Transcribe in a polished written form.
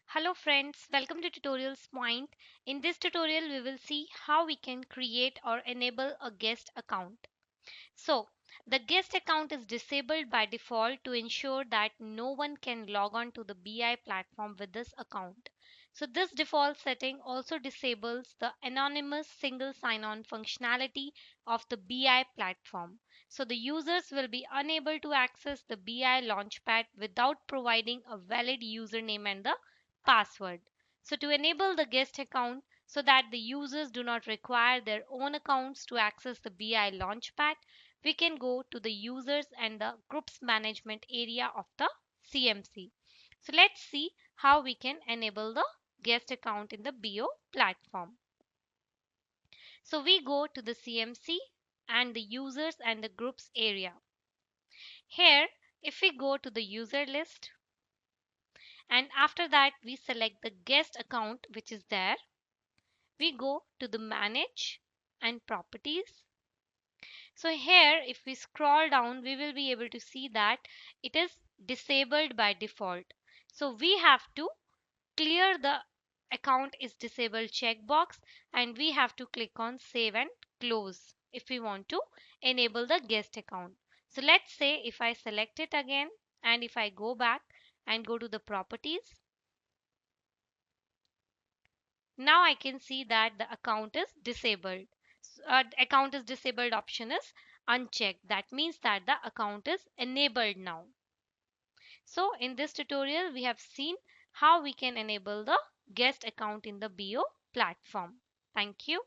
Hello friends, welcome to Tutorials Point. In this tutorial, we will see how we can create or enable a guest account. So, the guest account is disabled by default to ensure that no one can log on to the BI platform with this account. So, this default setting also disables the anonymous single sign-on functionality of the BI platform. So, the users will be unable to access the BI Launchpad without providing a valid username and the password. So, to enable the guest account, so that the users do not require their own accounts to access the BI Launchpad, we can go to the users and the groups management area of the CMC. So let's see how we can enable the guest account in the BO platform. So we go to the CMC and the users and the groups area. Here, if we go to the user list and after that we select the guest account which is there, we go to the manage and properties. So here, if we scroll down, we will be able to see that it is disabled by default. So we have to clear the account is disabled checkbox and we have to click on save and close if we want to enable the guest account. So let's say if I select it again and if I go back and go to the properties, now I can see that the account is disabled. Account is disabled option is unchecked. That means that the account is enabled now. So in this tutorial, we have seen how we can enable the guest account in the BO platform. Thank you.